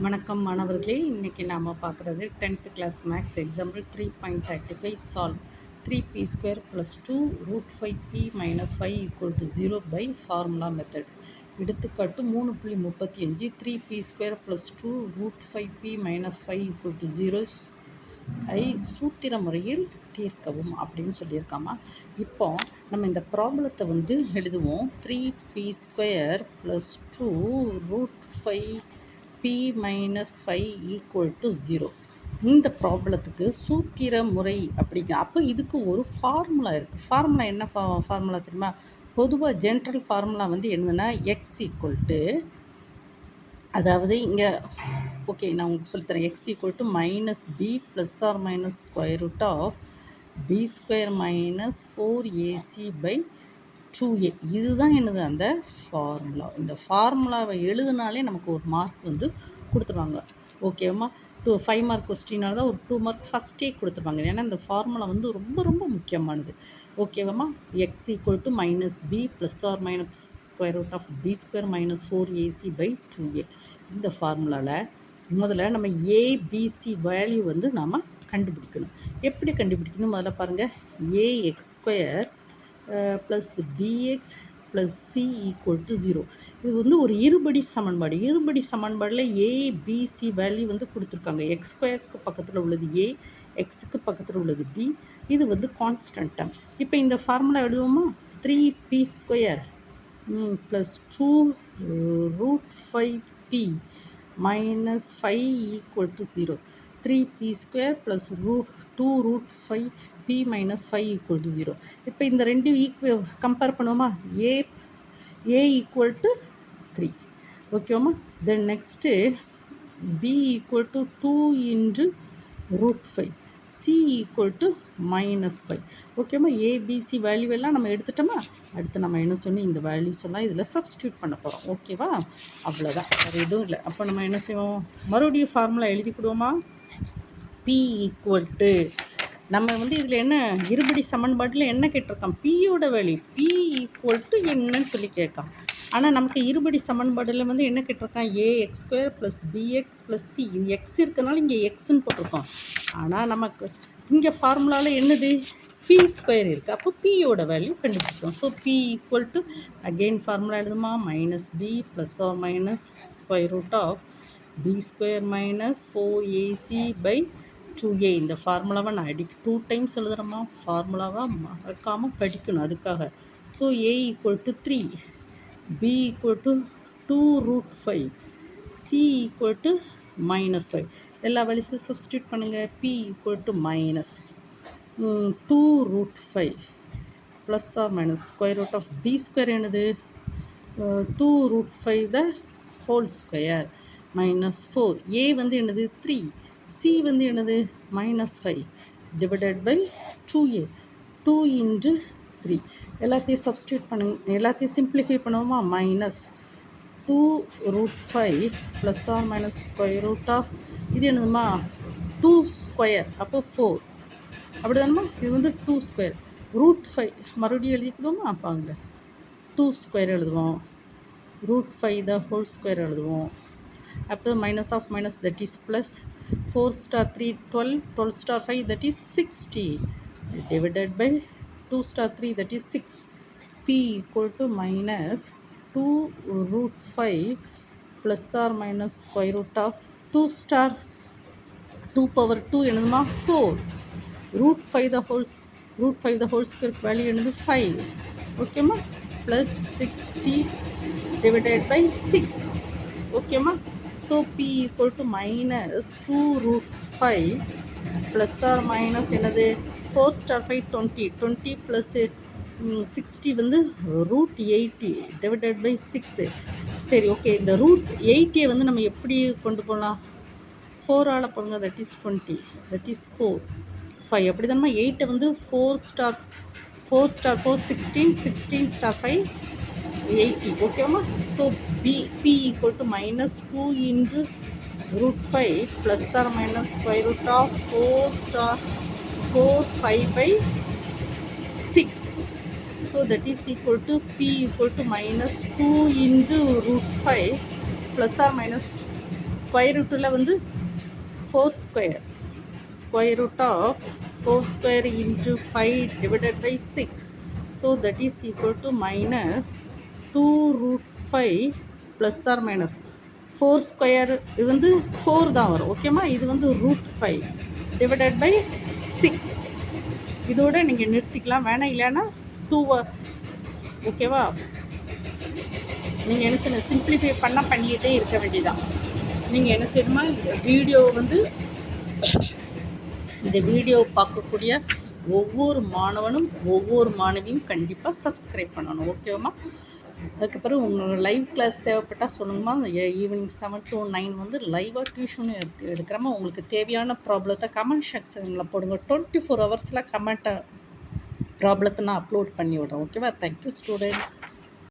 வணக்கம் மாணவர்களே, இன்றைக்கி நாம் பார்க்குறது 10th class maths example 3.35 solve 3p² + 2 √5p - 5 = 0 by formula method. எடுத்துக்காட்டு 3.35 3p² + 2 √5p - 5 = 0 ஐ சூத்திர முறையில் தீர்க்கவும் அப்படின்னு சொல்லியிருக்காமா. இப்போ நம்ம இந்த ப்ராப்ளத்தை எழுதுவோம். 3p² + 2 √5p - 5 = 0. இந்த ப்ராப்ளத்துக்கு சூத்திர முறை அப்படிங்க. அப்போ இதுக்கு ஒரு ஃபார்முலா இருக்குது. ஃபார்முலா என்ன ஃபார்முலா தெரியுமா? பொதுவாக ஜென்ரல் ஃபார்முலா என்னதுன்னா எக்ஸ் ஈக்குவல் டு, அதாவது இங்கே ஓகே நான் உங்களுக்கு சொல்லித்தரேன். X equal to -b ± √b² - 4ac/2a. இதுதான் என்னது அந்த ஃபார்முலா. இந்த ஃபார்முலாவை எழுதுனாலே நமக்கு ஒரு மார்க் கொடுத்துருவாங்க. ஓகேவா? 5 மார்க் கொஸ்டினால தான் ஒரு 2 மார்க் ஃபஸ்ட்டே கொடுத்துருவாங்க. ஏன்னா இந்த ஃபார்முலா ரொம்ப ரொம்ப முக்கியமானது. ஓகேவாம்மா? X equal to -b ± √b² - 4ac/2a. இந்த ஃபார்முலாவில் முதல்ல நம்ம ஏபிசி வேல்யூ நாம் கண்டுபிடிக்கணும். எப்படி கண்டுபிடிக்கணும் முதல்ல பாருங்கள். ax² + bx + c = 0. இது ஒரு இருபடி சமன்பாடு. இருபடி சமன்பாடில் ஏபிசி வேல்யூ கொடுத்துருக்காங்க. x²க்கு பக்கத்தில் உள்ளது a, எக்ஸுக்கு பக்கத்தில் உள்ளது b. இது கான்ஸ்டன்ட் டேர்ம். இப்போ இந்த formula எழுதுவோமா? 3p² + 2 √5p - 5 = 0. 3p² + 2 √5p - 5 = 0. இப்போ இந்த ரெண்டு கம்பேர் பண்ணுவோமா? a = 3. ஓகேவாம்மா? Then next b = 2 × √5, c = -5. ஓகேம்மா? ஏபிசி வேல்யூ எல்லாம் நம்ம எடுத்துட்டோமா? அடுத்து நம்ம என்ன சொன்னோம்? இந்த வேல்யூஸ் எல்லாம் இதில் சப்ஸ்டியூட் பண்ண போகிறோம். ஓகேவா? அவ்வளோதான், வேறு எதுவும் இல்லை. அப்போ நம்ம என்ன செய்வோம்? மறுபடியும் ஃபார்முலா எழுதி கொடுவோமா? p = நம்ம இதில் என்ன இருபடி சமன்பாட்டில் என்ன கேட்டிருக்கோம்? பியோட வேல்யூ p = என்னன்னு சொல்லி கேட்கான். ஆனால் நமக்கு இருபடி சமன்பாடில் என்ன கேட்டிருக்கான்? ax² + bx + c. இது எக்ஸ் இருக்கிறனால இங்கே எக்ஸ்ன்னு போட்டிருக்கோம். ஆனால் நமக்கு இங்கே ஃபார்முலாவில் என்னது? p² இருக்குது. அப்போ பியோட வேல்யூ கண்டுபிடிச்சோம். ஸோ p = அகெயின் ஃபார்முலா எழுதுமா? -b ± √b² - 4ac/2a. இந்த ஃபார்முலாவை நான் 2 டைம்ஸ் எழுதுகிறோமா? ஃபார்முலாவை மறக்காமல் படிக்கணும் அதுக்காக. So a = 3, b = 2 √5, c = -5. எல்லா வேல்யூஸும் சப்ஸ்டியூட் பண்ணுங்கள். p = -2 √5 ± √b² என்னது? 2 √5 the whole square -4. a என்னது? 3. c என்னது? -5 divided by 2a. 2 × 3. எல்லாத்தையும் சப்ஸ்டியூட் பண்ணுங்க. எல்லாத்தையும் சிம்பிளிஃபை பண்ணுவோமா? -2 √5 ± இது என்னதுமா? 2². அப்போ 4. அப்படி தானம்மா? இது 2². √5 மறுபடியும் எழுதிக்குவோமா? அப்போ அங்கே 2² எழுதுவோம். √5 the whole square எழுதுவோம். அப்போ -of that is plus. 4 * 3 12, 12 * 5 that is 60 divided by 2 * 3 that is 6. p = -2 √5 ± √2 power 2 என்னதுமா? 4. √5 the whole square வேல்யூ என்னது? 5. ஓகேம்மா? Plus 60 divided by 6. ஓகேம்மா? ஸோ p = -2 √5 ± என்னது? 4 * 5 20. 20 + 60 √80 divided by 6. சரி, ஓகே. இந்த √80 நம்ம எப்படி கொண்டு போகலாம்? 4ஆல் போடுங்க. that is 20, that is 4, 5. அப்படி தானே 8 4 * 4 16, 16 * 5 80. ஓகேவா? So p = -2 × √5 ± √4 5/6. So that is equal to p = -2 × √5 ± square ரூட்டில் வந்து 4 square, square root of 4 square into 5 divided by 6. So that is equal to minus 2 root 5 plus or minus 4 square. இது வந்து 4 தான் வரும், ஓகேம்மா. இது வந்து ரூட் 5 டிவைடட் பை 6. இதோட நீங்கள் நிறுத்திக்கலாம், வேணாம் இல்லைன்னா 2, ஓகேவா. நீங்கள் என்ன செய்யணும், சிம்பிளிஃபை பண்ணிக்கிட்டே இருக்க வேண்டியதான். நீங்கள் என்ன செய்யணுமா, இந்த வீடியோ பார்க்கக்கூடிய ஒவ்வொரு மாணவனும் ஒவ்வொரு மாணவியும் கண்டிப்பாக சப்ஸ்கிரைப் பண்ணணும், ஓகேவாம்மா. அதுக்கப்புறம் உங்கள் லைவ் கிளாஸ் தேவைப்பட்டால் சொல்லுங்கம்மா. ஈவினிங் 7 to 9 வந்து லைவாக டியூஷனும் எடுக்கிறோமா. உங்களுக்கு தேவையான ப்ராப்ளத்தை கமெண்ட் செக்ஷனில் போடுங்க. 24 hours கமெண்ட்டை ப்ராப்ளத்தை நான் அப்லோட் பண்ணி விட்றேன், ஓகேவா. Thank you student.